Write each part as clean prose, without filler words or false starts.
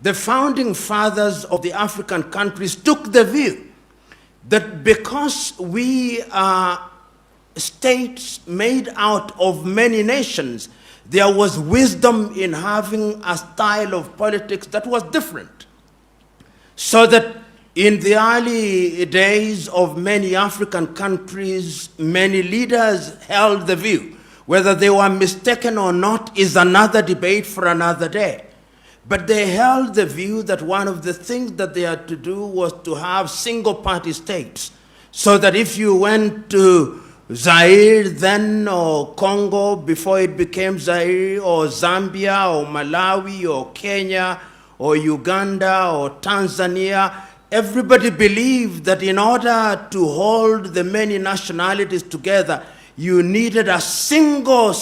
The founding fathers of the African countries took the view that because we are states made out of many nations, there was wisdom in having a style of politics that was different. So that in the early days of many African countries, many leaders held the view. Whether they were mistaken or not is another debate for another day. But they held the view that one of the things that they had to do was to have single-party states, so that if you went to Zaire then, or Congo before it became Zaire, or Zambia, or Malawi, or Kenya, or Uganda, or Tanzania, everybody believed that in order to hold the many nationalities together, you needed a single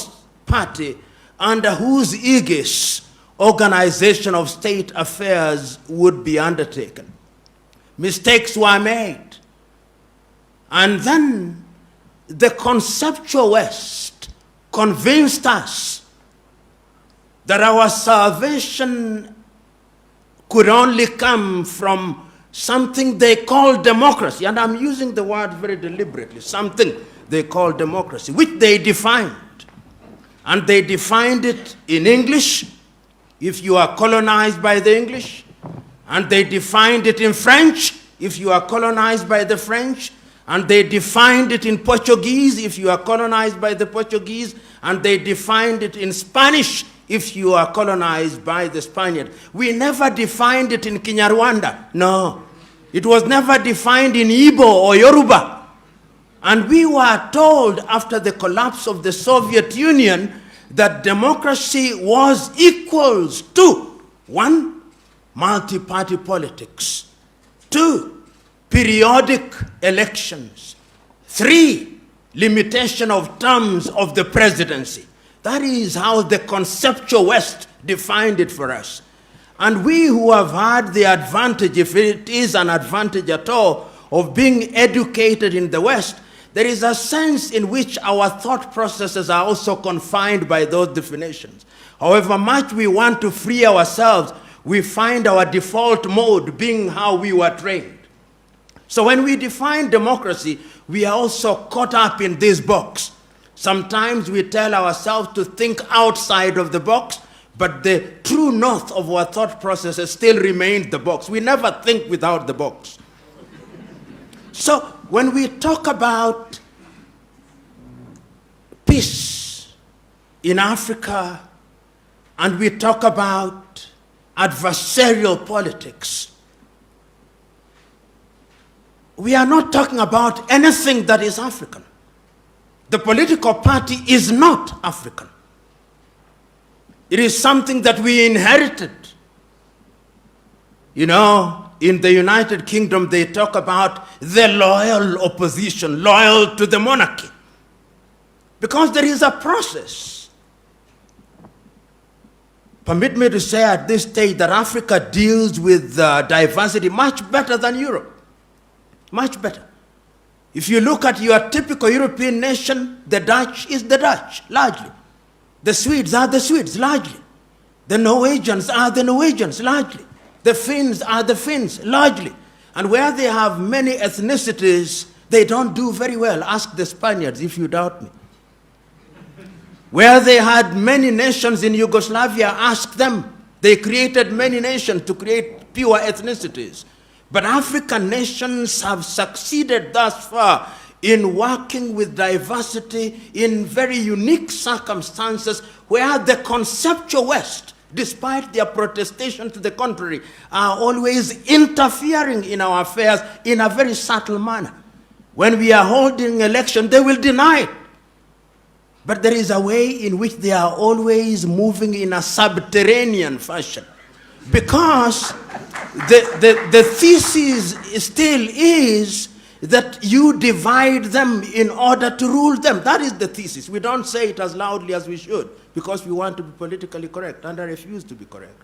party under whose aegis organization of state affairs would be undertaken. Mistakes were made. And then the conceptual West convinced us that our salvation could only come from something they call democracy. And I'm using the word very deliberately, something they call democracy, which they defined. And they defined it in English, if you are colonized by the English, and they defined it in French, if you are colonized by the French, and they defined it in Portuguese, if you are colonized by the Portuguese, and they defined it in Spanish, if you are colonized by the Spaniard. We never defined it in Kinyarwanda, no. It was never defined in Igbo or Yoruba. And we were told after the collapse of the Soviet Union that democracy was equals to 1, multi-party politics, 2, periodic elections, 3, limitation of terms of the presidency. That is how the conceptual West defined it for us. And we who have had the advantage, if it is an advantage at all, of being educated in the West, there is a sense in which our thought processes are also confined by those definitions. However much we want to free ourselves, we find our default mode being how we were trained. So when we define democracy, we are also caught up in this box. Sometimes we tell ourselves to think outside of the box, but the true north of our thought processes still remains the box. We never think without the box. So when we talk about peace in Africa, and we talk about adversarial politics, we are not talking about anything that is African. The political party is not African. It is something that we inherited. You know, in the United Kingdom, they talk about the loyal opposition, loyal to the monarchy. Because there is a process. Permit me to say at this stage that Africa deals with diversity much better than Europe. Much better. If you look at your typical European nation, the Dutch is the Dutch, largely. The Swedes are the Swedes, largely. The Norwegians are the Norwegians, largely. The Finns are the Finns, largely. And where they have many ethnicities, they don't do very well. Ask the Spaniards if you doubt me. Where they had many nations in Yugoslavia, ask them. They created many nations to create pure ethnicities. But African nations have succeeded thus far in working with diversity in very unique circumstances where the conceptual West, despite their protestation to the contrary, are always interfering in our affairs in a very subtle manner. When we are holding election, they will deny it. But there is a way in which they are always moving in a subterranean fashion. Because the thesis still is that you divide them in order to rule them. That is the thesis. We don't say it as loudly as we should because we want to be politically correct, and I refuse to be correct.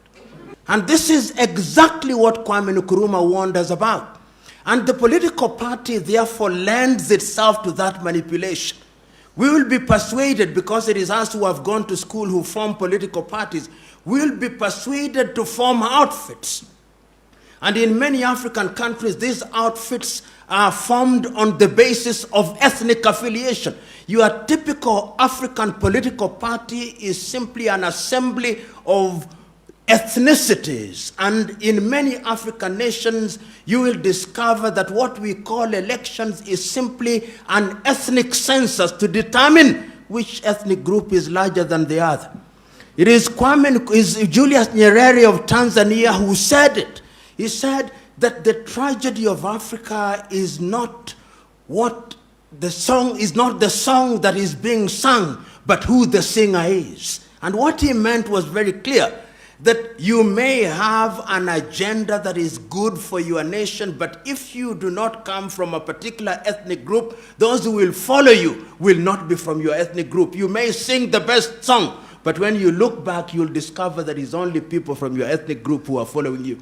And this is exactly what Kwame Nkrumah warned us about. And the political party therefore lends itself to that manipulation. We will be persuaded, because it is us who have gone to school who form political parties, we will be persuaded to form outfits. And in many African countries, these outfits are formed on the basis of ethnic affiliation. Your typical African political party is simply an assembly of ethnicities. And in many African nations, you will discover that what we call elections is simply an ethnic census to determine which ethnic group is larger than the other. It is Julius Nyerere of Tanzania who said it. He said that the tragedy of Africa is not what the song is, not the song that is being sung, but who the singer is. And what he meant was very clear, that you may have an agenda that is good for your nation, but if you do not come from a particular ethnic group, those who will follow you will not be from your ethnic group. You may sing the best song, but when you look back, you'll discover that it's only people from your ethnic group who are following you.